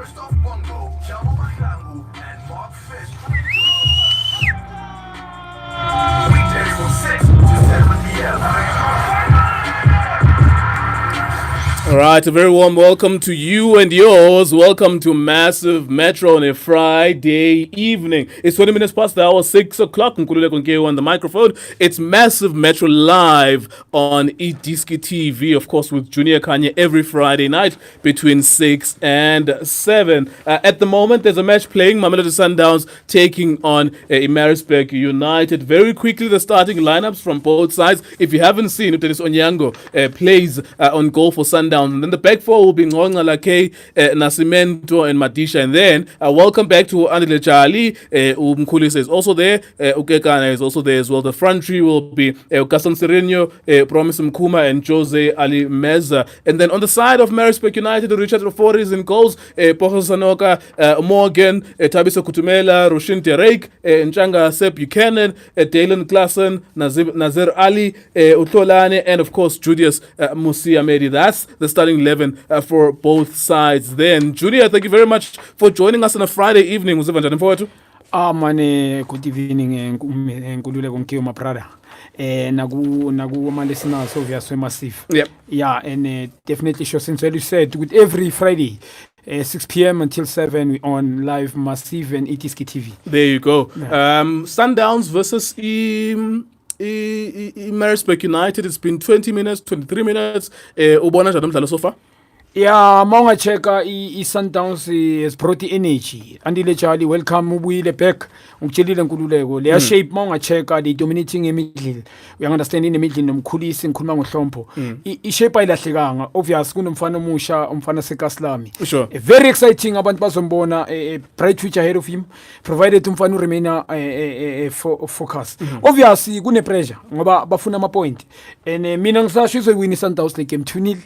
Christoph Bongo, Jamo Mahlangu, and Mark Fish. Weekdays from 6 to 7 p.m. All right, a very warm welcome to you and yours. Welcome to Massive Metro on a Friday evening. It's 20 minutes past the hour, 6 o'clock. Nkululeko Nkeo on the microphone. It's Massive Metro live on Idiski TV, of course, with Junior Khanye every Friday night between 6 and 7. At the moment, there's a match playing. Mamelodi Sundowns taking on Maritzburg United. Very quickly, the starting lineups from both sides. If you haven't seen, Dennis Onyango plays on goal for Sundowns. And then the back four will be Ngonga Lake, Nascimento, and Madisha. And then welcome back to Andile Jali. Umkulis is also there. Ukekana is also there as well. The front three will be Gaston Sereno, Promise Mkuma, and Jose Ali Meza. And then on the side of Maritzburg United, Richard Rofori is in goals. Pocho Sanoka, Morgan, Tabiso Kutumela, Roshin Derek, Nchanga Sepp Buchanan, Dalen Klassen, Nazir Ali, Utolane, and of course Julius Musia Medi. That's the starting 11 for both sides. Then, Junior, thank you very much for joining us on a Friday evening. Mane, good evening, Nkululeko Nkeo, my brother. Nagu my listeners, obviously massive. Yep. Yeah, and definitely sure, since you said, with every Friday, 6 p.m. until 7 on live Massive and Itiski TV. There you go. Yeah. Sundowns versus Maritzburg United. It's been 20 minutes, 23 minutes. Ubona njani so far? Yeah, Monga Cheka Sundowns has brought the energy. Andile Charlie, welcome ubuyile back. Ngitshilile Nkululeko. Leya shape Monga Cheka, they dominating imiddle. We understand in the middle nomkhulisi ngikhuluma ngohlompo. I shape ayilahlekanga. Obvious kunomfana omusha, umfana seKaslami. Sure. Very exciting abantu bazombona a bright future ahead of him provided umfana remain focus. Obviously kune pressure ngoba bafuna ama point. And mina ngisasho izowina Sundowns le game 2-0.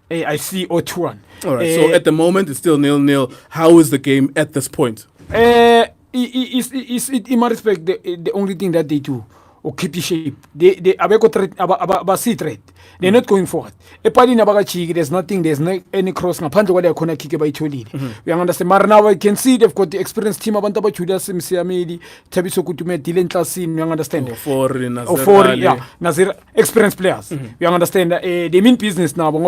I see 0-2. All right, so at the moment it's still 0-0. How is the game at this point? In my respect, the only thing that they do or keep the shape. They see threat. They're not going forward. There's nothing, there's no any cross. They're kick by lead. We understand. Now I can see they've got the experienced team. Judas Msiamedi, Tabiso Kutume, Dylan Tlassin. We understand. Nazir experienced players. We understand. They mean business now. We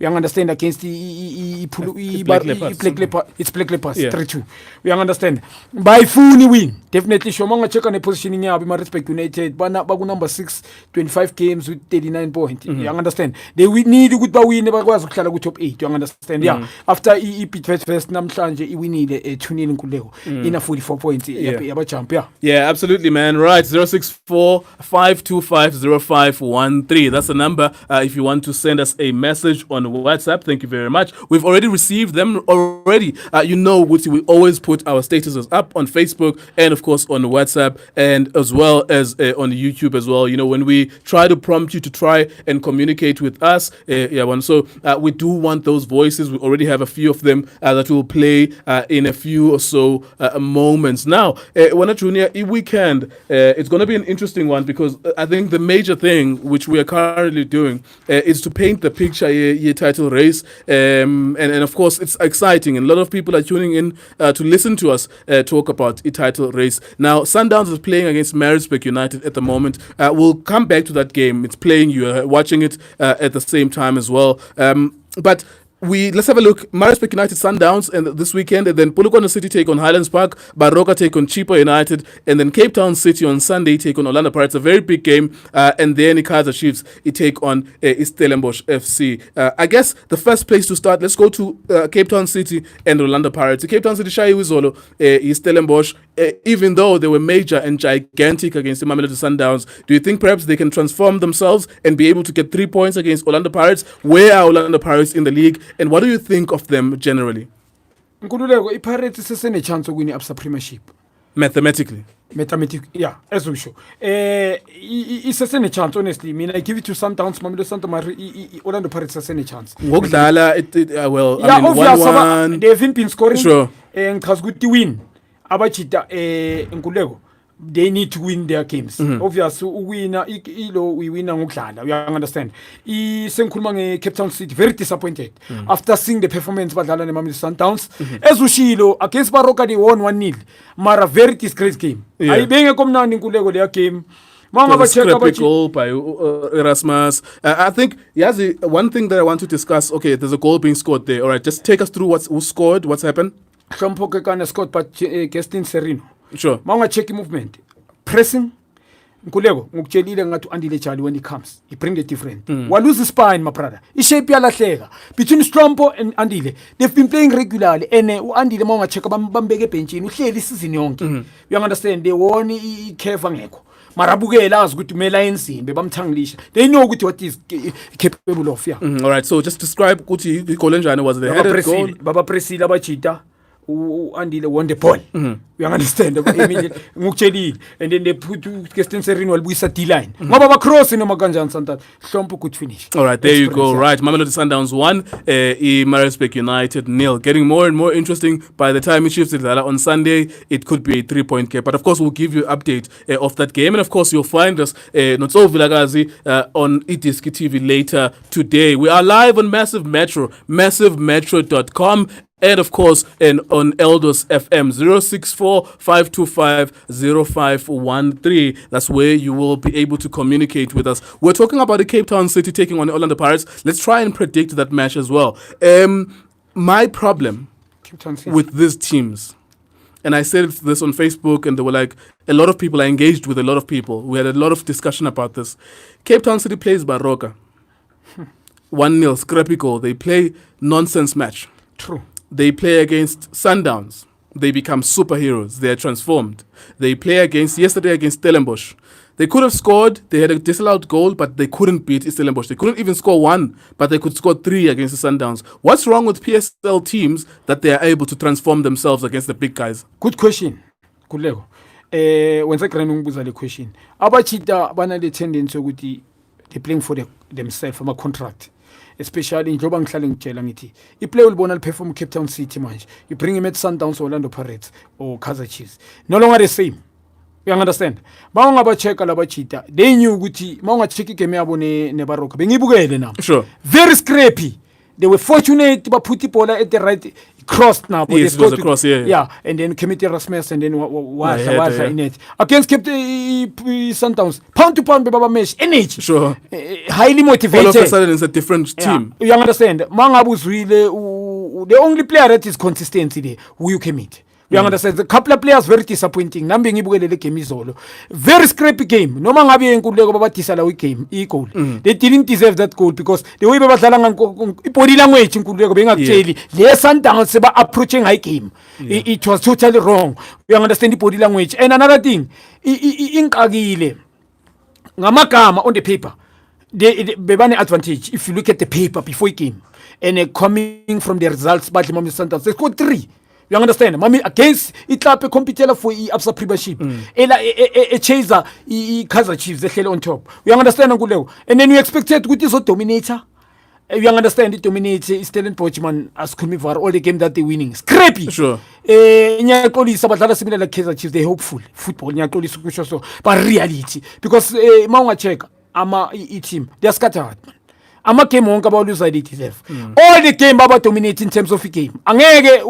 understand against it's Black Lepers 3-2. We understand. By full win, definitely. Shomanga check on the positioning. I respect United. Bagu number 6. 25 games with 39 points. You understand? They need a good win. Never was top 8. You understand? Yeah. After beat first namhlanje, we need a 2-0 Nkululeko in a 44 points. Yeah, absolutely, man. Right, 064-525-0513. That's the number if you want to send us a message on WhatsApp. Thank you very much. We've already received them already. You know, we always put our statuses up on Facebook and of course on WhatsApp and as well as on YouTube as well. You know, when we try to prompt you to try and communicate with us. So we do want those voices. We already have a few of them that will play in a few or so moments. Now, Wana Junior, weekend, it's going to be an interesting one because I think the major thing which we are currently doing is to paint the picture year title race. And of course, it's exciting. And a lot of people are tuning in to listen to us talk about a title race. Now, Sundowns is playing against Maritzburg United at the moment. We'll come back to that game. It's playing, you're watching it at the same time as well. But let's have a look. Maritzburg United Sundowns and this weekend, and then Polokwane City take on Highlands Park, Baroka take on Chipa United, and then Cape Town City on Sunday take on Orlando Pirates. A very big game, and then Kaizer Chiefs take on Stellenbosch FC. I guess the first place to start, let's go to Cape Town City and Orlando Pirates. Cape Town City Shai Wizolo, Stellenbosch, even though they were major and gigantic against the Mamelodi Sundowns, do you think perhaps they can transform themselves and be able to get 3 points against Orlando Pirates? Where are Orlando Pirates in the league? And what do you think of them generally? Nkululeko, Pirates is a chance to win the Absa Premiership. Mathematically, yeah, as we show. It's a chance, honestly. I mean, I give it to Sundowns, Mamelodi Sundowns, Orlando Pirates has a chance. Well, yeah, I mean, 1-1. They haven't been scoring. Sure. And has good to win. Abachita, Nkululeko. they need to win their games. Obviously, we win ngokudlala. You understand? Sengikhuluma nge-Cape Town City, very disappointed after seeing the performance badlala ne Sundowns. As ushilo against Baroka they won 1-0. Mara very disgrace game. Ayibenge komnandi inkuleko leya game. Scrappy goal by Erasmus. I think one thing that I want to discuss. Okay, there's a goal being scored there. All right, just take us through who scored, what's happened. Shompoke kana scored but Kestin Serino. Sure. Check movement. Pressing. Nkuleko ngokutshelile ngathi Andile Chali when he comes he bring the different lose spine my brother ishape yalahleka between Strompo and Andile they've been playing regularly and Andile check bambeke benchini uhleli season yonke you understand they won ikhefa ngekho marabukela azi ukuthi mela enzimbe bamthangilisha they know ukuthi what is capable of all right, so just describe ukuthi igol enjani was the headed goal baba presile abajita Andile won the ball. You understand? Ngukuthelile and then they put Kestin Serino walibuyisa D-line. Ngoba ba cross noma kanjani Santata. Hlompo could finish. All right, there you go. Right, Mamelodi Sundowns 1, Maritzburg United 0. Getting more and more interesting by the time it shifts on Sunday. It could be a 3-point gap. But of course, we'll give you an update of that game. And of course, you'll find us not so Vilagazi on Itiski TV later today. We are live on Massive Metro, massivemetro.com. And of course, on Eldos FM 064-525-0513. That's where you will be able to communicate with us. We're talking about the Cape Town City taking on the Orlando Pirates. Let's try and predict that match as well. My problem with these teams, and I said this on Facebook, and there were like a lot of people, I engaged with a lot of people. We had a lot of discussion about this. Cape Town City plays Baroka. 1-0, scrappy goal. They play nonsense match. True. They play against Sundowns. They become superheroes. They are transformed. They play yesterday against Stellenbosch. They could have scored. They had a disallowed goal, but they couldn't beat Stellenbosch. They couldn't even score 1, but they could score 3 against the Sundowns. What's wrong with PSL teams that they are able to transform themselves against the big guys? Good question. Kulego. When I ngibuza le question. Abachita bana the tendency ukuthi they playing for themselves from a contract. Especially in njengoba ngihlale ngitshela ngithi iplay ulibona liperform Cape Town City manje you bring him at Sundowns or Orlando Pirates or Kaizer Chiefs no longer the same. You understand? Bawungaba checka labachita they knew ukuthi mawunga check igame yabo ne Baroka bengibukele nami. Sure. Very scrappy. They were fortunate to put the ball at the right cross now. Yes, it was a cross, yeah. And then committed Rasmus and then was in it. Against Cape Sundowns. Pound to pound, Baba Mesh, NH. Sure. Highly motivated. All of a sudden, it's a different team. You understand? Mangabu's really the only player that is consistency there who you commit. You understand? The couple of players very disappointing. Nambi ngibukele game izolo. Very scrappy game. Noma ngabe enkululeko babatisala game goal. They didn't deserve that goal because the way babadlala body language inkululeko bengakutsheli. Le Sundowns ba approaching high game. It was totally wrong. You understand the body language. And another thing, inkagile ngamagama on the paper. They bebane advantage if you look at the paper before game and coming from the results by the Sundowns. They scored 3. You understand? Mami against itlap competitor for Absa Premiership. A chaser Kaizer Chiefs they on top. You understand nguleko? And then you expected ukuthi so dominator. You understand it dominates Stellenbosch man as for all the game that they winning. Scrappy. Sure. Nyaxolisa badlala similar like Kaizer Chiefs they hopeful football nyaxolisa kusho so but reality because mawunga check ama team they are scattered. Ama game wonke abawuluza they deserve. All the game baba dominate in terms of the game. Angeke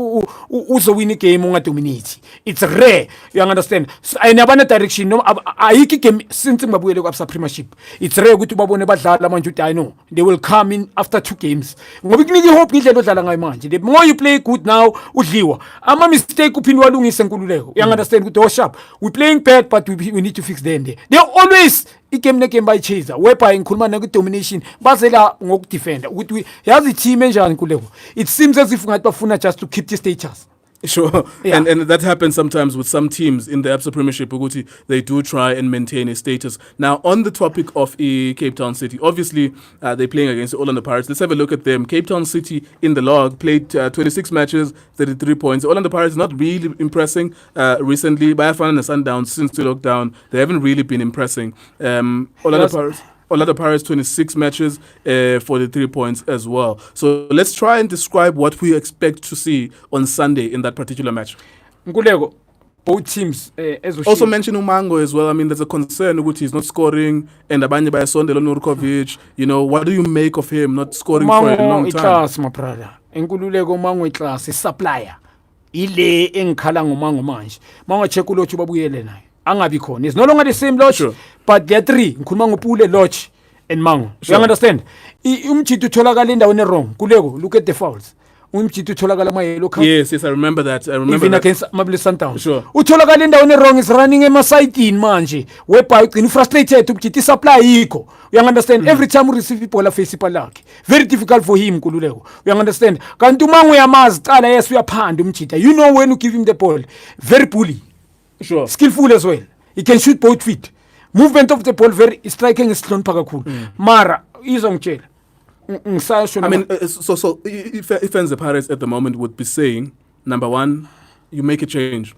uzo win game unga dominate. It's rare. You understand? So, ayinabana direction no ayiki game since ngibabuyele ku Absa Premiership. It's rare ukuthi babone badlala manje uthi I know they will come in after 2 games. Ngoba kunika hope indlela odlala ngayo manje. The more you play good now udliwa. Ama mistake uphindwa walungisa nkululeko. You understand ukuthi sharp. We playing bad but we need to fix them there. They always igame by chaser whereby ngikhuluma na domination bazela ngokudefenda ukuthi yazi team enjani kuleko it seems as if ngathi bafuna just to keep the status. Sure. Yeah. And that happens sometimes with some teams in the Absa Premiership. They do try and maintain a status. Now, on the topic of Cape Town City, obviously they're playing against the Orlando Pirates. Let's have a look at them. Cape Town City in the log played 26 matches, 33 points. Orlando Pirates not really impressing recently. Bayafana and Sundowns since the lockdown, they haven't really been impressing. Orlando Pirates 26 matches, 43 points as well. So let's try and describe what we expect to see on Sunday in that particular match. Nkuleko both teams Also mention Umango as well. I mean, there's a concern that he's not scoring, and Abanye Bayasondelo Nurkovic. You know, what do you make of him not scoring for a long time? Class, my brother. Enkululeko Umango class is supplier. Ile engikhala ngoMango manje. Manga check uLotch babuyele naye. Angabi khona. It's no longer the same Lotch, sure. But there are three. Ngikhuluma ngopule Lotch and Mango. Sure. You understand? Umjito utholakala endaweni wrong. Kuleko, look at the fouls. Umjito utholakala ama yellow card. Yes, I remember that. Even against Mabile Sundowns. Sure. Utholakala endaweni wrong is running ema-side manje. Whereby ugcina frustrated umjito supply yikho. You understand? Every time we receive people face lakhe. Very difficult for him kululeko. You understand? Kanti uMango uyamazi qala yes uyaphanda umjito. You know when you give him the ball. Very bully. Sure. Skillful as well. He can shoot both feet. Movement of the ball very striking is hlonipha kakhulu. Mara izongitshela. I mean, so if fans the Pirates at the moment would be saying, number one, you make a change.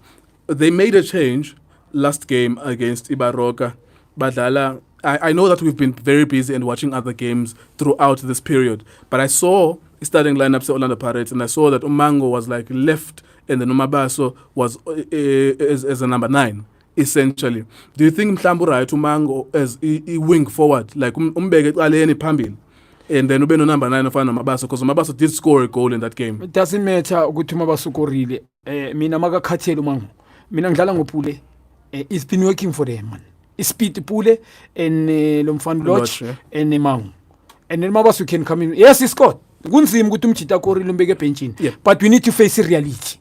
They made a change last game against Ibaroka. Badala, I know that we've been very busy and watching other games throughout this period, but I saw starting lineups at Orlando Pirates, and I saw that Umango was like left, and then Umabaso was as a number 9. Essentially, do you think Mhlambu right Umango as a wing forward like Umbeke aleni phambili? And then ube no number 9 of Mabaso, because Mabaso did score a goal in that game. It doesn't matter ukuthi Mabaso ukorile. Mina makakhathela uMango. Mina ngidlala ngopule. It's been working for them, man. Speed Pule and Lomfan Lodge and Mango. And then Mabaso can come in. Yes, he scored. Kunzima ukuthi umjita korile umbeke benchini. But we need to face reality.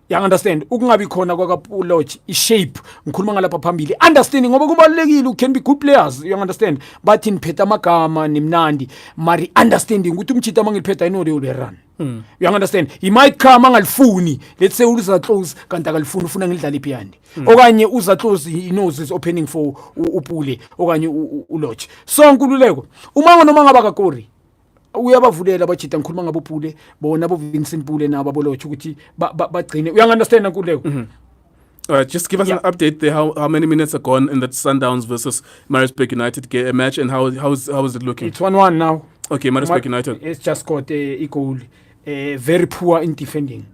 You understand? Ukungabi khona kwakaPulotch ishape ngikhuluma ngalapha phambili. Understanding ngoba kubalekile can be good players. You understand? But in phetha amagama nimnandi. Mari understanding ukuthi umjita mangiliphetha ino le run. You understand? He might come angalifuni. Let's say uza close kanti akalifuni ufuna ngidlala iphiyandi. Okanye uza close he knows is opening for uPule okanye uLodge. So nkululeko. Uma noma ngabakakori uyabavulela abajita ngikhuluma ngabo Pule bona bo Vincent Pule nabo bolotho ukuthi bagcine uyangiunderstand nkuleko. Just give us an update there. How many minutes are gone in that Sundowns versus Maritzburg United match, and how is it looking? It's 1-1 now. Okay, Maritzburg United. It's just got a goal. Very poor in defending.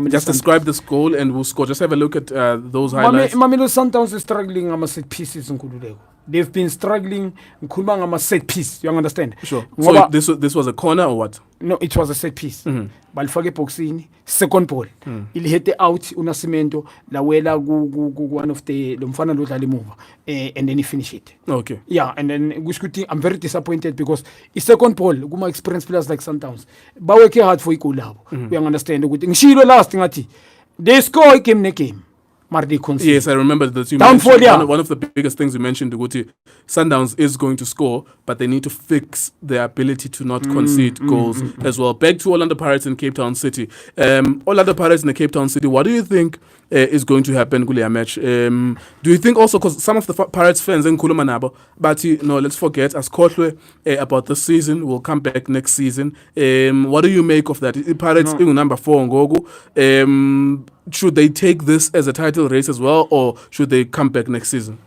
Just describe this goal and we'll score. Just have a look at those highlights. Mamelodi Sundowns is struggling on set pieces in Kululeko. They've been struggling in Kulmanga set piece. You understand? Sure. So this was a corner or what? No, it was a set piece. Balfake boxing, second ball. Il hit out Unasimento, Lawela one of the Lumfana Lutali move, and then he finished it. Okay. Yeah, and then Guskuti, I'm very disappointed because it's second ball. Guma experienced players like Sundowns. Baweke hard for Ikulabo. We understand the good thing. Shilo last thing ati. They score a game. Yes, I remember that you mentioned one of the biggest things you mentioned, Guti, Sundowns is going to score, but they need to fix their ability to not concede goals as well. Back to Orlando Pirates in Cape Town City. Orlando Pirates in the Cape Town City, what do you think is going to happen in the match? Do you think also, because some of the Pirates fans in Kulumanabo, but let's forget, as Kotlwe about this season, will come back next season. What do you make of that? Pirates number 4 on Gogo. Should they take this as a title race as well, or should they come back next season?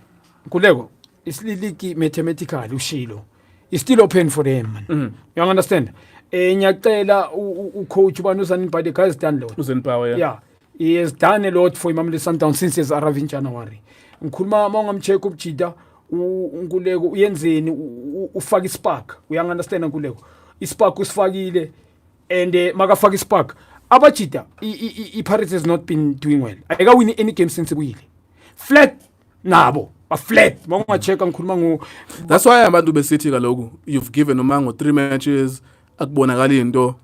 Kulego, it's literally mathematical, ushilo. It's still open for them, man. You understand? Nyakela coach Banusan by the guys done lot. Who's in power, yeah. He has done a lot for Mamelodi Sundowns since his arrival in January. Nkuluma among check up Chida, Ngulego, Yenzeni, Ufagi Spark. We understand Ngulego. Ispark was Fagile and Magafagi Spark. Abachita, Pirates has not been doing well. I got win any game since we flat nabo, a flat. That's why I'm at the City logo. You've given Umango 3 matches.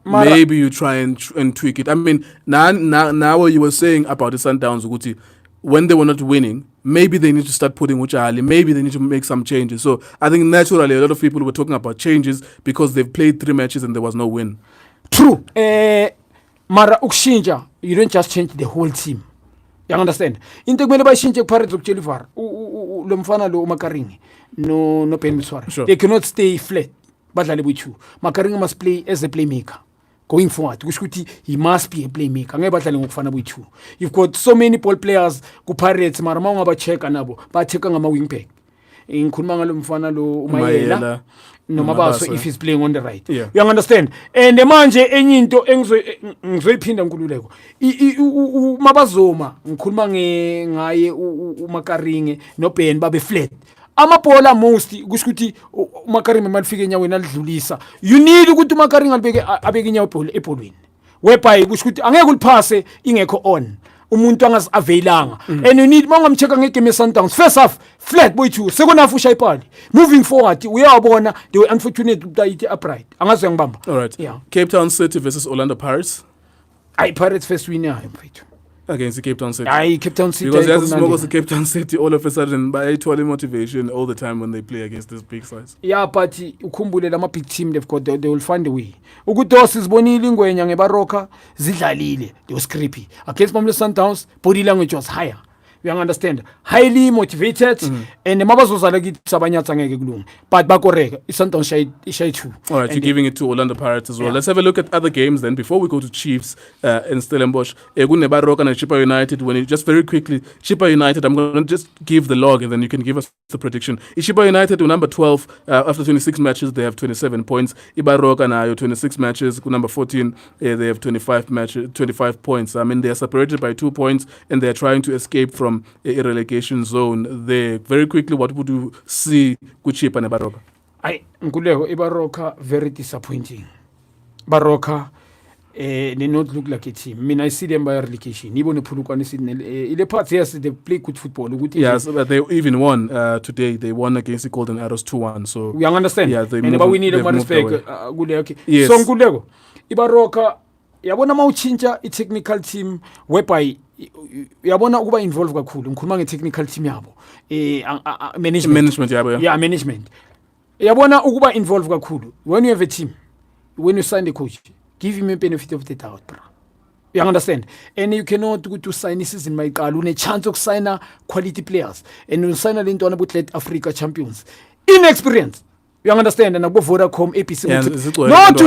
Maybe you try and tweak it. I mean, now you were saying about the Sundowns, Guti, when they were not winning, maybe they need to start putting Uchali. Maybe they need to make some changes. So I think naturally a lot of people were talking about changes because they've played 3 matches and there was no win. True. Mara ukshinja, you don't just change the whole team. You understand? Integmele ba shinje Pirates ukchelifar. Lomfana lo Makaringi. No pen miswara. Sure. They cannot stay flat. Badlale with you. Makaringi must play as a playmaker. Going forward, he must be a playmaker. Ngeke badlale ngokufana with you. You've got so many ball players ku Pirates mara mawunga ba check anabo. Ba check ngama wing back. ngikhuluma ngalo mfana lo Umayela. umayela nomabaso Nomabaso. if he's playing on the right. Yeah. You understand? And manje enye into engizoyiphinda Nkululeko. Mabazoma ngikhuluma ngaye uMakaringe noBen babe flat. Amabhola most kusho ukuthi uMakaringe malifika enyaweni alidlulisa. You need ukuthi uMakaringe abeke inyawo ebholweni. Whereby kusho ukuthi angeke uliphase ingekho on. Umuntu angaziavailanga and you need mangamcheka ngegame Sundowns first half flat boy 2 second half ushaya ipali moving forward uyabona they were unfortunate ukuthi upright angaze ngibamba All right. Yeah. Cape Town City versus Orlando Pirates Pirates first winner mfethu against the Cape Town City. Cape Town City Because there's smokers the Cape Town City all of a sudden by actually motivation all the time when they play against this big size. yeah but ukhumbule lama big team they've got they will find a way ukudosi sibonile ingwenya ngebaroka zidlalile they was creepy against Mamelodi Sundowns body language was higher. You understand? Highly motivated and mabazozala kithi sabanyatha ngeke kulunga but bakoreka iSundowns shay 2. All right, you're giving it to Orlando Pirates as well. Yeah. Let's have a look at other games then before we go to Chiefs and Stellenbosch. Kunebaroka and Chippa United. When you just very quickly, Chippa United, I'm going to just give the log and then you can give us the prediction. Chippa United to number 12 after 26 matches, they have 27 points. Ibaroka now 26 matches, number 14, they have 25 points. I mean, they are separated by 2 points and they are trying to escape from a relegation zone there. Very quickly, what would you see with Chippa and Ibaroka? Nkululeko Ibaroka very disappointing. Baroka they not look like a team. I mean, I see them by relegation. Even Pulukwane Sydney. In the past, yes, they play good football. Yes, but they even won today. They won against the Golden Arrows 2-1. So we understand. Yeah, they but we need a respect. Okay. Yes. So Nkululeko Ibaroka yabona mawuchinja I technical team whereby yabona ukuba involve kakhulu. Ngikhuluma nge-technical team yabo. Management yabo. Yeah, management. Yabona ukuba involve kakhulu. When you have a team, when you sign the coach, give him a benefit of the doubt, bro. You understand? And you cannot go to sign this in my car. You chance of sign quality players. And you sign a lento about let Africa champions. Inexperience. You understand? And I go Vodacom, APC. Not to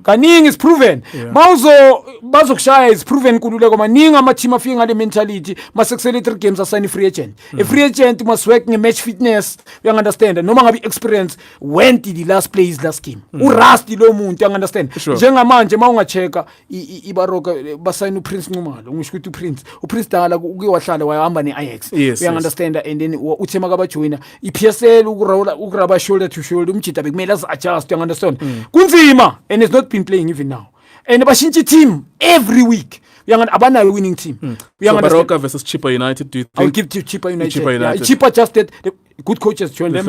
Kaning is proven. Bazo Shire is proven. Kululeko Maning ama team afing the mentality. Must accelerate games as sign free agent. A free agent must work in match fitness. You understand? No man have experience. When did the last play is last game? Urasti lo muntu. You understand? Njengamanje mawungacheka Ibaroka basign Prince Numalo. Ungisho Prince. Prince dala ukiwahlala wahamba ne-Ajax. You understand? And then uthema kabajoina. IPSL ukuraba shoulder to shoulder. Adjust, you understand? Kunzima, and it's not been playing even now. And Bashinchi team every week. Abana winning team. So Baroka versus Chippa United. Do you think? I'll give to Chippa United. Chippa Chippa just did the good coaches join them.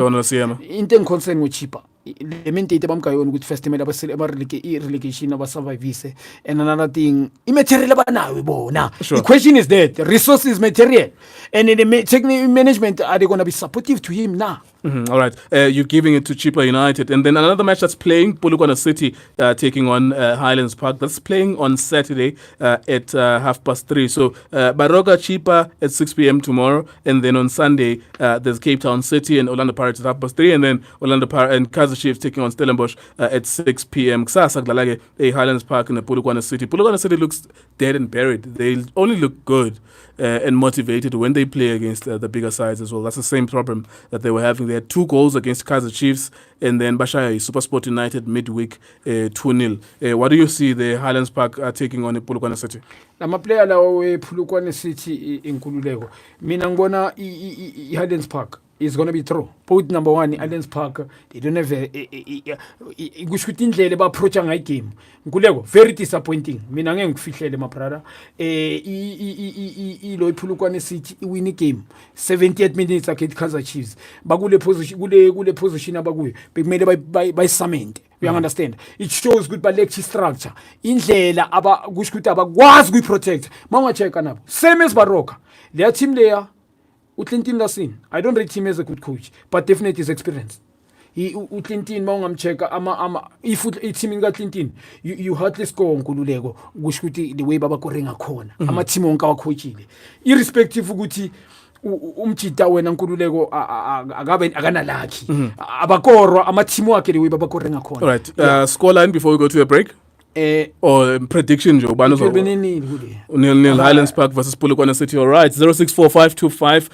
In concern with Chippa. Lementate bamkayon with festival relegation survive and another thing immaterial the question is that the resources material and in the technical management are they going to be supportive to him now? All right, you're giving it to Chippa United, and then another match that's playing Polokwane City taking on Highlands Park. That's playing on Saturday at 3:30. So Baroka Chippa at 6 p.m. tomorrow, and then on Sunday there's Cape Town City and Orlando Pirates at 3:30, and then Orlando Pirates and Kaizer Chiefs taking on Stellenbosch at 6 p.m. Ksasa Glalage, Highlands Park and Polokwane City. Polokwane City looks dead and buried. They only look good and motivated when they play against the bigger sides as well. That's the same problem that they were having. They had 2 goals against Kaizer Chiefs, and then Bashaya Supersport United midweek 2-0. What do you see the Highlands Park taking on Polokwane City? Nama player lawo Polokwane City in Nkululeko. Mina ngibona Highlands Park is going to be through. Point number 1, Highlands Park, they don't have kushuthi indlela ba approach ngayi game. Nkululeko very disappointing. Mina ngeke ngifihlele mabrada. Lo Polokwane City win game 78 minutes against Kaizer Chiefs. Bakule position abakuyo. Bekumele by cement. You understand? It shows good balance structure. Indlela kushuthi abakwazi ku protect. Mawungacheka nabo. Same as Baroka. Their team there uClinton Lasin, I don't rate him as a good coach, but definitely his experience. uClinton mawungamcheka if team ingaClinton you hardly score Nkululeko kusho ukuthi the way babakore ngakhona ama team wonke awacoachile irrespective ukuthi umjita wena Nkululeko akabe akanalaki abakorwa ama team wakhe the way babakore ngakhona. All right, scoreline before we go to a break. Or prediction Joe Bano nil Highlands Park versus Polokwane City. All right, 064525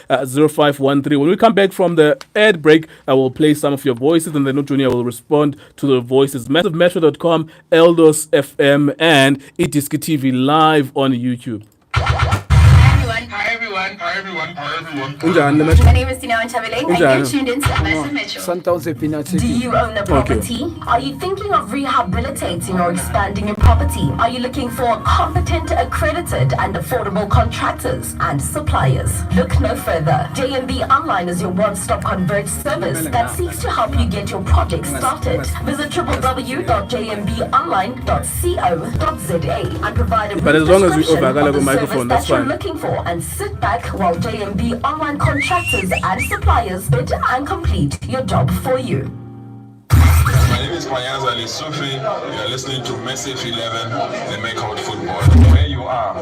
0513. When we come back from the ad break, I will play some of your voices, and then Junior will respond to the voices. MassiveMetro.com, Eldos FM, and Itiski TV live on YouTube. Hi everyone. Unjani? My name is Tina Chabeleng and you're tuned into Massive Metro. Sundowns have been Do you own a property? Are you thinking of rehabilitating or expanding your property? Are you looking for competent, accredited and affordable contractors and suppliers? Look no further. JMB Online is your one-stop converge service that seeks to help you get your project started. Visit www.jmbonline.co.za and provide a But as long as we description overgala of the the microphone, service that's that you're fine. looking for and sit back while JMB Online contractors and suppliers bid and complete your job for you. My name is Khanye Sufi. You are listening to Massive 11, the maker of football. Where you are,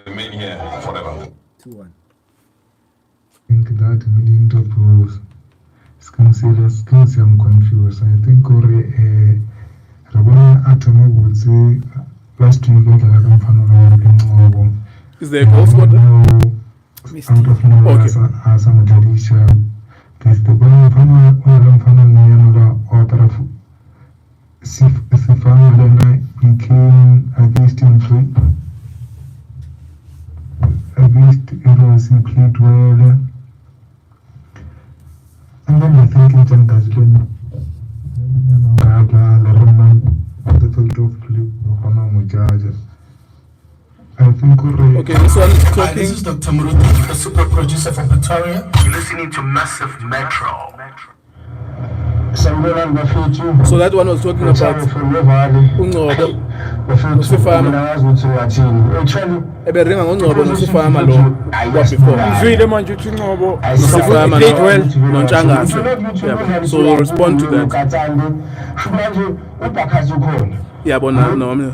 remain here forever. 2-1. I think that medium top was skills I'm confused. I think Rabona Atoma would say last week I can find Is there a goal scored? out of nowhere as a Malaysia. There's the one author of Sifan became against him against Eros in played well. And then I think in Tanzania, the field of play, I think Okay, this one Hi, talking. this is Dr. Muruti, the super producer from Pretoria. You're listening to Massive Metro. So that one was talking about Ungobo. Eberinga ngoNgcobo noSifama lo before. Mzwile manje uthi Ngcobo Sifama played well. noNtshangase. Yeah. So we'll respond to that. Yabona noma.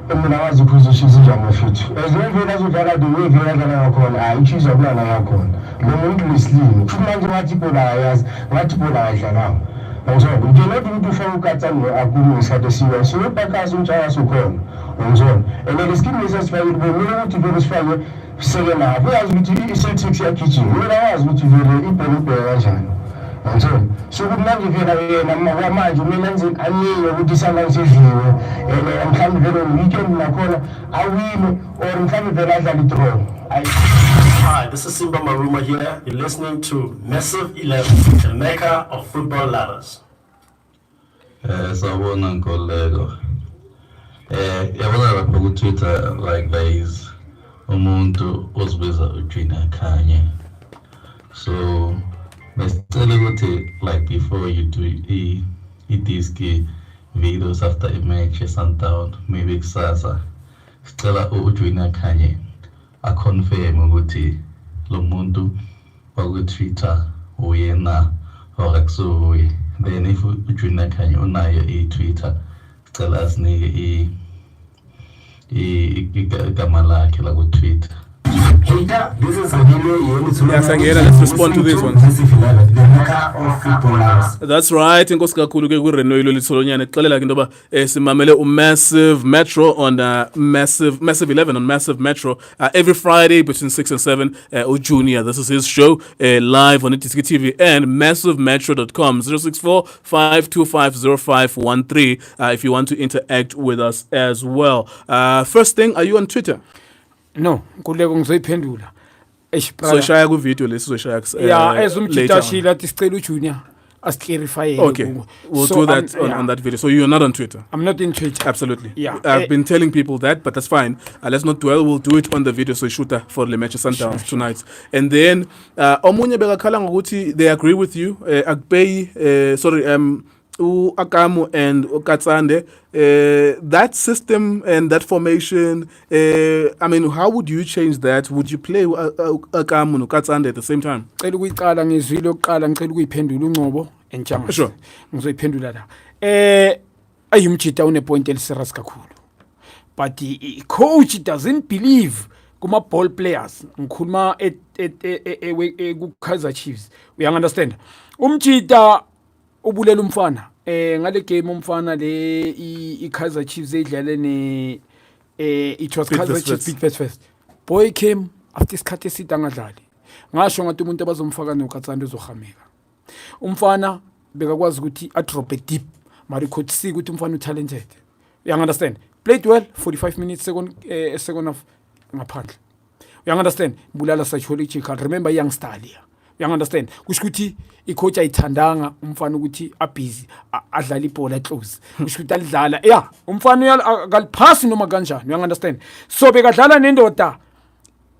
mina wazi position zinjamafethu ezivela azodlala the way vela yakhona ayichiza kulana yakhona lo muntu leslim futhi manje wathi bola ayazi wathi bola ayidlala ngizona ngiyena ukuthi ufuna ukatsani akumi isathe siwa so bakazi unjaya sokhona ngizona and skin lesifake bomile ukuthi vele sifake sekela hapo yazi ukuthi i-Celtics yakhichini mina wazi ukuthi vele ibhele kanjani ngizona so ukuthi manje vela yena manje mina nje aniye ukuthi isana sidliwe mhlawumbe vele weekend nakhona awine or mhlawumbe vele adlala i-draw. Hi, this is Simba Maruma here. You're listening to Massive 11, the maker of football ladders. Sawubona Nkolelo. Yabona lapha ku Twitter like there is umuntu ozibiza uJina Khanye. So besicela ukuthi like before you do i-diski videos after a match Sundowns maybe kusasa sicela uJina Khanye aconfirm ukuthi lo muntu waku Twitter uyena or akusuye. Then if uJina Khanye unayo i-Twitter sicela asinike igama lakhe la ku Twitter. Hater, this is Adile. Yes, again, let's respond to this one. Massive 11, the maker of football ladders. That's right. Inkosi kakhulu ke kuRenoilo Litsolonyane xelela ke intoba simamele uMassive Metro on Massive 11 on Massive Metro every Friday between 6 and 7 Junior. This is his show live on Itiski TV and massivemetro.com 064-525-0513 if you want to interact with us as well. First thing, are you on Twitter? No, Nkululeko ngizoyiphendula. So shaya ku video lesizoshaya yeah, as umjita shila athi sicela uJunior asiclarify. Okay, we'll do that on that video. So you're not on Twitter? I'm not in Twitter. Absolutely. Yeah. I've been telling people that, but that's fine. Let's not dwell. We'll do it on the video. So shoot for the match Sundowns tonight. And then omunye bekakhala ngokuthi they agree with you. Akpay Akamu and Okatsande, that system and that formation, I mean, how would you change that? Would you play Akamu and Okatsande at the same time? Ngicela ukuyicala ngizwile oqala ngicela ukuyiphendula uNgcobo eNtshangase. Sure. Ngizoyiphendula la. Ayumjita une point eliserious kakhulu. But the coach doesn't believe kuma ball players. Ngikhuluma ku Kaizer Chiefs. We understand. Umjita ubulela umfana ngale game umfana le i-Kaizer Chiefs edlale ne it was Kaizer Chiefs first. Boy came after isikhathi eside angadlali. Ngasho ngathi umuntu abazomfaka nokatsando ezohameka. Umfana bekakwazi ukuthi a-drop deep. Mari could see ukuthi umfana talented. You understand? Played well 45 minutes second half ngaphandle. You understand? Bulala psychological. Remember young star here. You understand? Kusho ukuthi icoach ayithandanga umfana ukuthi abusy adlala ibhola close. Kusho ukuthi alidlala. Yeah, umfana akaliphasi noma kanjani. You understand? So bekadlala nendoda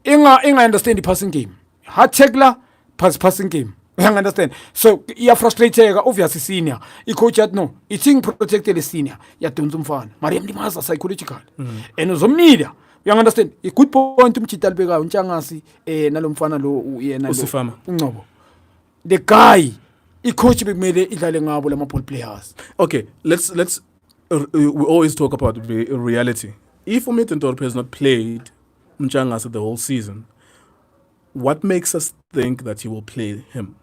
inga understand the passing game. Hard tackler passing game. You understand? So iya frustrated obviously senior. Icoach at no. It's protected the senior. Ya donza umfana. Mari yamlimaza psychological. And uzomnida. You understand? A good point umchita albeka unchangasi nalomfana lo yena Usifama. Ngobo. The guy icoach bekumele idlale ngabo lama ball players. Okay, let's we always talk about the reality. If Midfield has not played Mchangasi the whole season, what makes us think that he will play him?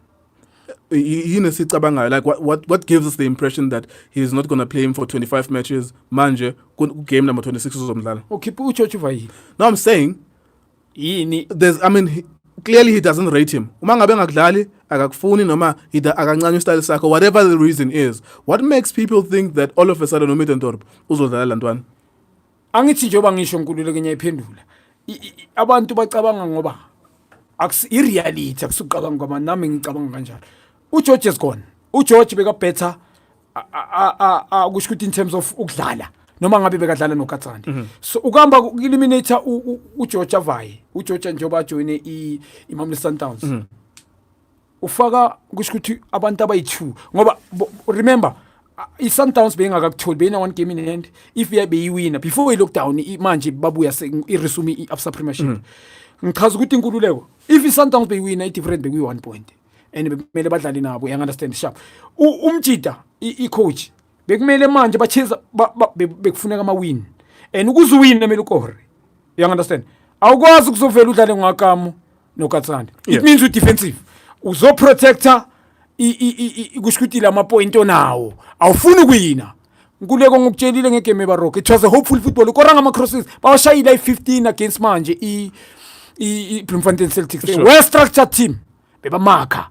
Like what gives us the impression that he's not going to play him for 25 matches? Manje game number 26 uzomdlala. Okay, uchochu vai. No, I'm saying clearly he doesn't rate him. Uma ngabe ngakudlali akakufuni noma akancane style sakho, whatever the reason is. What makes people think that all of a sudden uMidfield uzodlala lantwana? Angithi njoba ngisho nkululeke nyayiphendula. Abantu bacabanga ngoba i-reality akusuqabanga ngoba nami ngicabanga kanjalo. George is gone. George beka better kusho ukuthi in terms of ukudlala noma ngabe bekadlala noKatsande. So ukamba eliminate uGeorge avaye. uGeorge njoba join iMamelodi Sundowns. Ufaka kusho ukuthi abantu abayi2 ngoba remember iSundowns bengakakutholi bena one game in hand. If yabe yiwina before i-lockdown manje babuya iresume iAbsa Premiership. Ngichaza ukuthi inkululeko if iSundowns beyiwina i-different bekuyi 1 point. And bekumele badlali nabo you understand sharp umjida i-coach bekumele manje bacheza bekufuneka ama win and ukuzuwina emele ukore you understand awukwazi ukuzovela udlale ngakamo noKatsande it means u-defensive uzoprotector kushukuthi lama point onawo awufuni ukuyina nkuleko ngokutshelile ngegame eBaroka it was a hopeful football ukoranga ama crosses bawashayila i-15 against manje i-Bloemfontein Celtics they were structured team beba marker.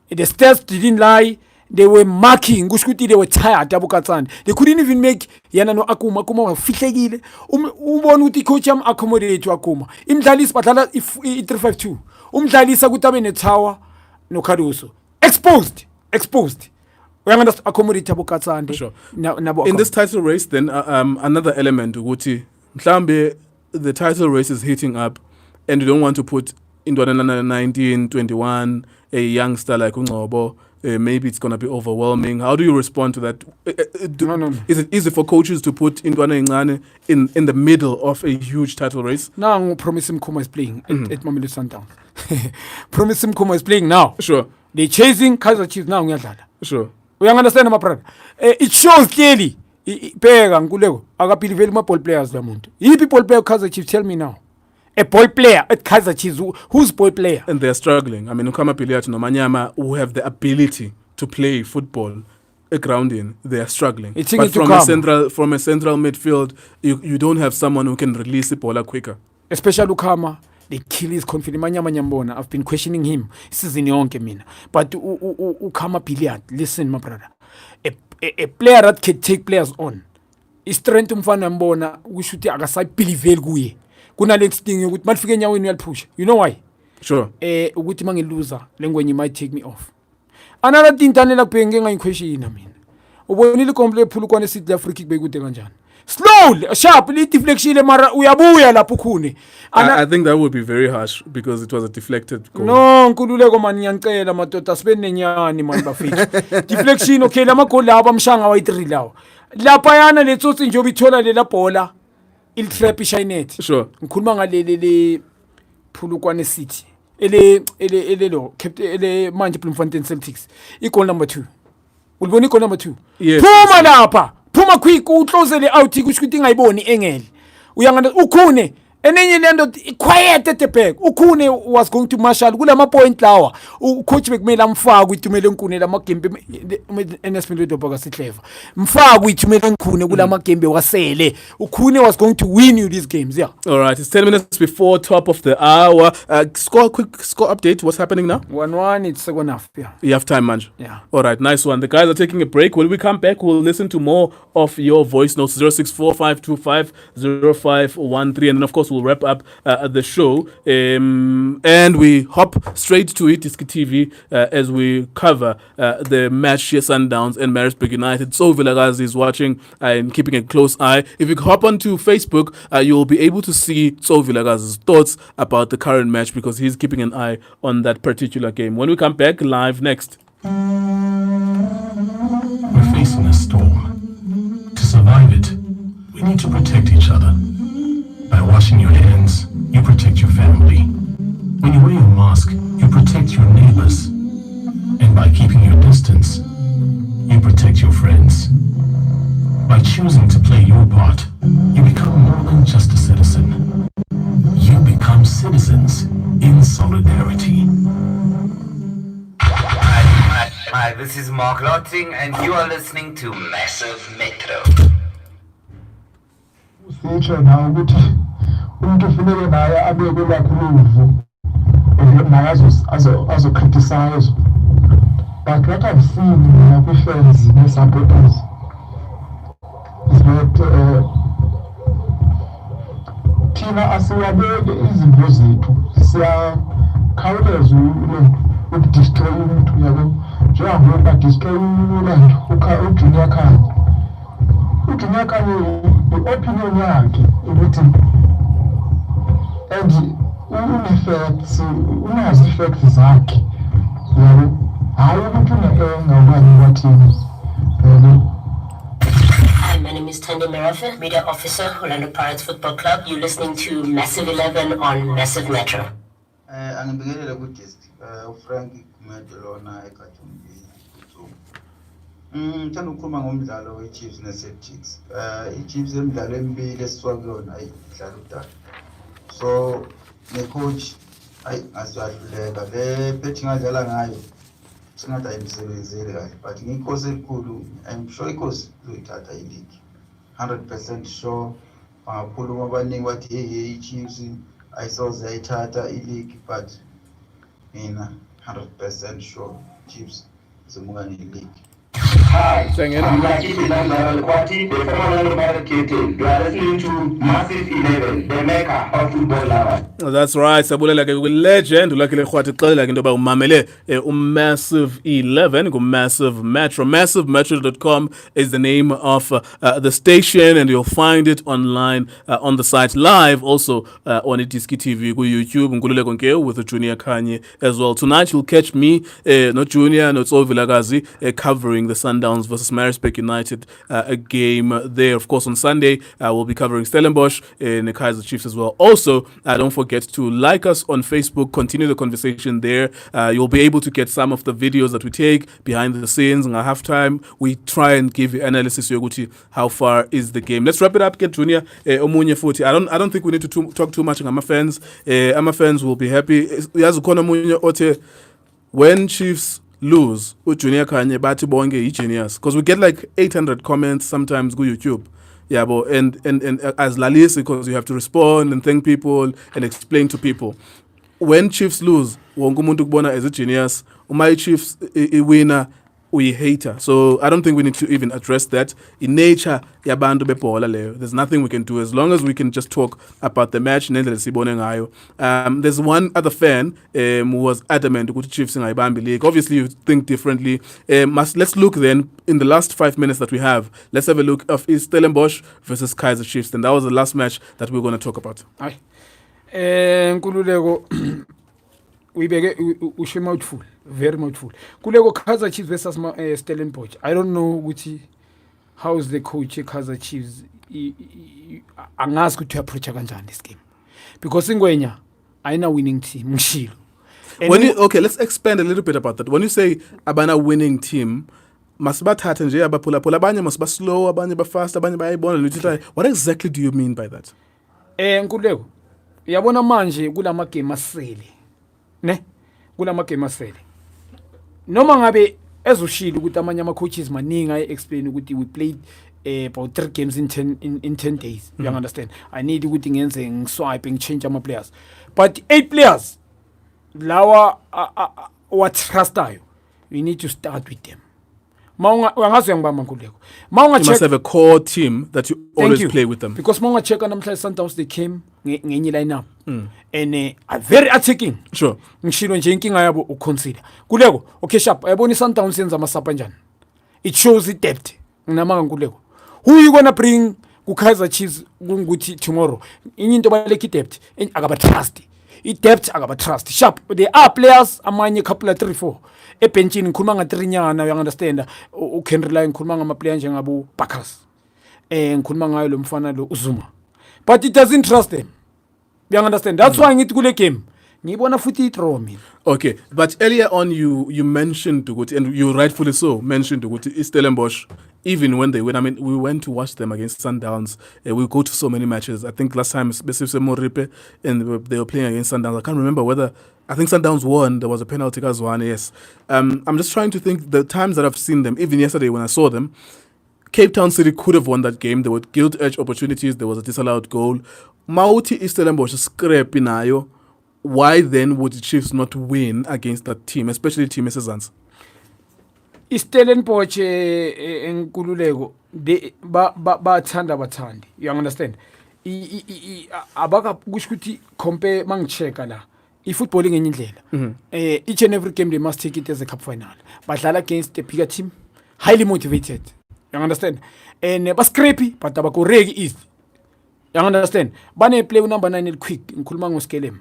The stats didn't lie. They were marking. They were tired. They couldn't even make yana no Akuma. Akuma fihlekile. Ubona ukuthi coach am accommodate Akuma. Imdlalisi badlala i352. Umdlalisa kutabe ne tower no Karuso. Exposed. We understand accommodate Katsande. Sure. In this title race then another element ukuthi mhlambe the title race is heating up and you don't want to put into 19, 21, a youngster like Ungobo, maybe it's going to be overwhelming. How do you respond to that? No. Is it easy for coaches to put Indwana Ngane in the middle of a huge title race? Now, Promise Mkuma is playing at Mamelodi Sundowns. Promise Mkuma is playing now. Sure. They're chasing Kaizer Chiefs now. Sure. We understand, my brother. It shows clearly. Pega nkuleko akapiliveli ma ball players la muntu. Yipi ball player Kaizer Chiefs, tell me now. A ball player at Kaizer Chiefs, who's ball player? And they're struggling. I mean, Ukama Piliat no Manyama, who have the ability to play football, a grounding, they are struggling. But from a central midfield, you don't have someone who can release the ball quicker. Especially Ukama, they kill his confidence. Manyama Nyambona, I've been questioning him. Season yonke mina. But Ukama Piliat, listen, my brother. A player that can take players on. Is strength umfana mbona, we should akasai believe kuye. Kuna next thing ukuthi malifike nyaweni uyaliphusha. You know why? Sure. Ukuthi mangiluza lengwenye might take me off. Another thing tanela kubhenge ngayiquestion mina. Ubonile complete phulukwane South Africa bekude kanjani. Slowly, sharp, deflection mara uyabuya lapho khune. I think that would be very harsh because it was a deflected goal. No, nkululeko mani ngiyanicela madoda sibe nenyani mani bafethu. Deflection okay lama goal laba mshanga wayi3 lawo. Lapha yana letsotsi nje obithola lela bhola. Il trap ishinet. Sure. Ngikhuluma ngale phulukwane City. Ele lo ele manje Bloemfontein Celtics. Goal number 2. Ulibona goal number 2. Yes. Phuma lapha. Phuma quick uclose le out kusho ukuthi ngayiboni engele. Uyangana ukhune enenye lento quiet at the back. Ukhune was going to marshal kulama point lawa. Coach bekumele amfake uithumele Nkune lama game NSP Doboga sihleva. Mfake uithumele Nkune kulama game wasele. Ukhune was going to win you these games. Yeah. All right, it's 10 minutes before top of the hour. Quick score update. What's happening now? 1-1. It's second half. Yeah. You have time, Manj. Yeah. All right, nice one. The guys are taking a break. When we come back, we'll listen to more of your voice notes. 0645250513, and then of course we'll wrap up the show. And we hop straight to it, Iski TV, as we cover the match here, Sundowns and Maritzburg United. So Vilagazi is watching and keeping a close eye. If you hop onto Facebook, you'll be able to see So Vilagazi's thoughts about the current match because he's keeping an eye on that particular game. When we come back, live next. We're facing a storm. To survive it, we need to protect each other. By washing your hands, you protect your family. When you wear your mask, you protect your neighbors. And by keeping your distance, you protect your friends. By choosing to play your part, you become more than just a citizen. You become citizens in solidarity. Hi, this is Mark Lotting, and you are listening to Massive Metro. Sitsho nawe ukuthi umuntu ufuneke naye abeke lakhuluvu naye azo-criticize. But what I've seen mina kwi-fans ne-supporters is that thina asiwabeke izinto zethu, siyakhawuleza ukudestroy umuntu yabo njengoba badestroy uLando uJunior Khanye. uJunior Khanye i-opinion yakhe ukuthi and une-facts, unazo i-facts zakhe yabo, hayi ukuthi une-ngawani kwathini yabo. Hi, my name is Tande Merafe, Media Officer, Orlando Pirates Football Club. You're listening to Massive 11 on Massive Metro. Angibingelela ku-desk uFrank Kumedelona eKathumbi. Ngithanda ukukhuluma ngomdlalo we-Chiefs ne-Celtics. I-Chiefs emidlalo emibili esisuka kuyona ayidlala udala. So ne-coach ngasiyahluleka le betting adlala ngayo singathi ayimsebenzeli kahle, but ngiyinkosi elikhulu, I'm sure inkosi izoyithatha i-league 100% sure. Bangakhuluma abaningi bathi hey i-Chiefs ayisoze ayithatha i-league, but mina 100% sure Chiefs zimuka ne-league. Hi, I'm Lucky Nandara Kwati, the former Orlando Pirates captain. You are listening to Massive 11, the maker of football lovers. That's right. Sabulela ke legend ulakile khwathi xelela into ba umamele Massive 11 ku Massive Metro. MassiveMetro.com is the name of the station, and you'll find it online on the site live, also on Itiski TV ku YouTube. Ngululeko Nkeo with the Junior Khanye as well. Tonight you'll catch me, not Junior, not Vilagazi, covering the Sundowns versus Maritzburg United a game there. Of course, on Sunday we'll be covering Stellenbosch and the Kaizer Chiefs as well. Also, don't forget to like us on Facebook, continue the conversation there. You'll be able to get some of the videos that we take behind the scenes. And at halftime, we try and give you analysis yoguti how far is the game. Let's wrap it up. Get Junior Omunye Futi. I don't think we need to talk too much. Our fans will be happy. When Chiefs lose, Junior Khanye bathi bonke i-genius, because we get like 800 comments sometimes go YouTube. Yeah, but and as Lalisi, because you have to respond and thank people and explain to people. When Chiefs lose, wonke umuntu kubona as a genius. My Chiefs winner, we hater. So I don't think we need to even address that. In nature, yabantu bebola leyo. There's nothing we can do as long as we can just talk about the match. There's one other fan who was adamant to Chiefs in Ibambi League. Obviously, you think differently. Let's look then in the last 5 minutes that we have. Let's have a look of Stellenbosch versus Kaizer Chiefs. And that was the last match that we're going to talk about. Aye. Nkululeko we mouthful, very mouthful. Kuleko Kaizer Chiefs versus Stellenbosch. I don't know how is the coach Kaizer Chiefs angazi to approach kanjani this game, because ingwenya ayina winning team ngishilo. Okay, let's expand a little bit about that. When you say abana winning team, masibathathe nje abaphula abanye masibaslow, abanye bafast, abanye bayayibona. What exactly do you mean by that? Nkululeko Yabona manje kulama game asele. Ne? Kulama game asele. Noma ngabe ezoshila ukuthi amanye ama coaches maningi I explain ukuthi we played about 3 games in 10 days. You understand? I need ukuthi ngenze ngiswipe ngichange ama players. But 8 players lawa what trustayo. You need to start with them. Wangazi ngibamba nkuleko. You must have a core team that you always play with them. Because monga check namhlanje Sundowns they came ngenye lineup. And are very attacking. Sure. Ngishilo nje inkinga yabo uconsider. Kuleko, okay sharp. Ayabona Sundowns yenza amasapa njani. It shows the depth. Nginamanga nkuleko. Who you gonna bring ku Kaizer Chiefs kunguthi tomorrow? Inyinto baleki depth akaba trust. I-depth akaba trust. Sharp. There are players amanye couple 3-4. Ebenchini ngikhuluma nga3 nyana, you understand? Can rely ngikhuluma ngama player njengabo Backers. Ngikhuluma ngayo lo mfana lo Uzuma. But it doesn't trust them. You understand? That's why ngithi kule game ngibona futhi draw mina. Okay, but earlier on you mentioned ukuthi, and you rightfully so mentioned ukuthi Stellenbosch, even when they win, I mean, we went to watch them against Sundowns. We go to so many matches. I think last time specifically Moripe and they were playing against Sundowns. I can't remember whether, I think Sundowns won. There was a penalty as one. Yes. I'm just trying to think the times that I've seen them. Even yesterday when I saw them, Cape Town City could have won that game. There were gilt edge opportunities. There was a disallowed goal. Mauti Stellenbosch scrape inayo. Why then would the Chiefs not win against that team, especially Team Essence? Stellenbosch enkululeko they bathanda bathandi. You understand? Abaka kusho ukuthi compare mangicheka la. I-footballing ngenye indlela. Each and every game they must take it as a cup final. Badlala against a bigger team, highly motivated. You understand? And bascrappy but abakoreki easy. You understand? Bane play number 9 quick ngikhuluma ngoSkelem.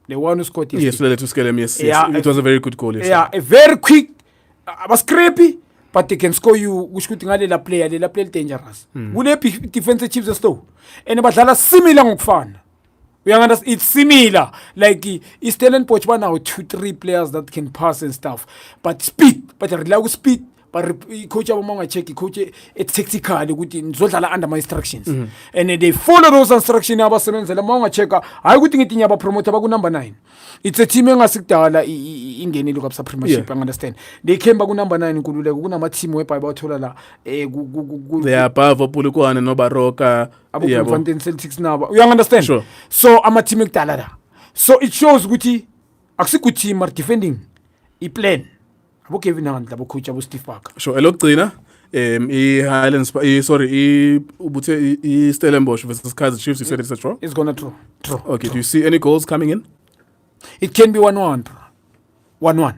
The one who scored yesterday. Yes, related to Skelem, yes. It was a very good goal yesterday. Yeah, a very quick, scrappy, but they can score you, which could la play dangerous. Will be defensive chiefs as though. And but similar fun. We understand it's similar. Like it's telling Poch now 2-3 players that can pass and stuff. But speed, but allow speed. But coach abamanga check coach it's tactical ukuthi nizodlala under my instructions and they follow those instructions abasebenzela manga checka hayi ukuthi ngithi nyaba promoter baku number 9. It's a team engasikudala ingenile ku Absa Premiership. I understand they came baku number 9 kululeko kunama team webhayi bathola la they are above Opulukwane no Baroka yabo Celtics naba you understand sure. So ama team ekudala la so it shows ukuthi akusiku team are defending I plan abo Kevin Hunt labo coach abo Steve Parker. Sure, elokugcina Highlands ubuthe Stellenbosch versus Kaizer Chiefs, you said it's a draw? It's gonna draw. Okay, do you see any goals coming in? It can be 1-1. 1-1.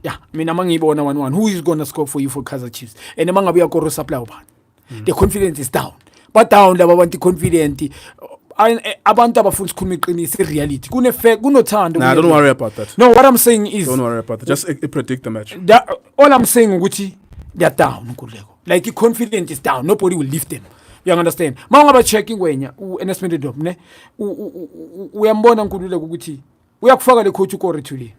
Yeah, mina mangibona 1-1. Who is gonna score for you for Kaizer Chiefs? And mangabe yakoro supply ubani. The confidence is down. But down laba bantu confident. Abantu abafuna ukukhuluma iqiniso reality kunothando. Nah, don't worry about that. No, what I'm saying is don't worry about that. Just predict the match. All I'm saying ukuthi they're down nkuleko. Like the confidence is down. Nobody will lift them. You understand? Mawungaba checking wena uNSMD Dom ne uyambona nkululeko ukuthi uyakufaka le coach ukore thuli.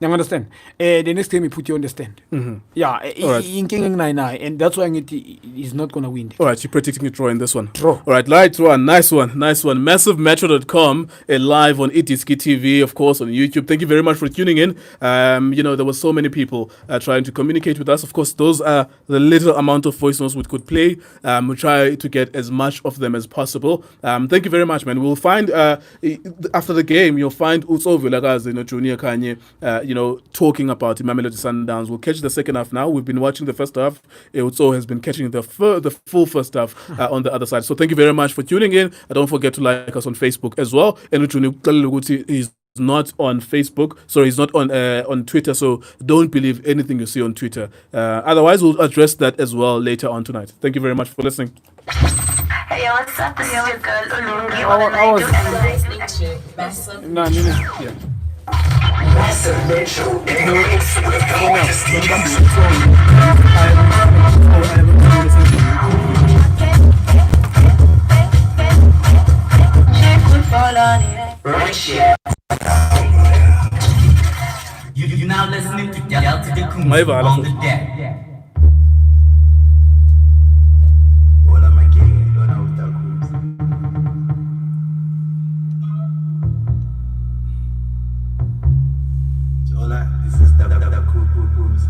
You understand? The next time he put you on the stand. Yeah, and that's why he's not going to win. All right, you're predicting a draw in this one. Draw. All right, light one. Nice one. MassiveMetro.com, live on Itiski TV, of course, on YouTube. Thank you very much for tuning in. There were so many people trying to communicate with us. Of course, those are the little amount of voice notes we could play. We'll try to get as much of them as possible. Thank you very much, man. We'll find, after the game, you'll find Utso Vilagazi, Junior Khanye, talking about Mamelodi Sundowns. We'll catch the second half now. We've been watching the first half. Utso has been catching the full first half on the other side. So thank you very much for tuning in. Don't forget to like us on Facebook as well. And he's not on Facebook, sorry, he's not on Twitter, so don't believe anything you see on Twitter. Otherwise, we'll address that as well later on tonight. Thank you very much for listening. Hey, what's up? This is your girl Olungi. What I do and nice meet you. Massive. Massive Metro integrates with the hottest DJs. Right here. You're now listening to Delta the Kumar on the deck. pause.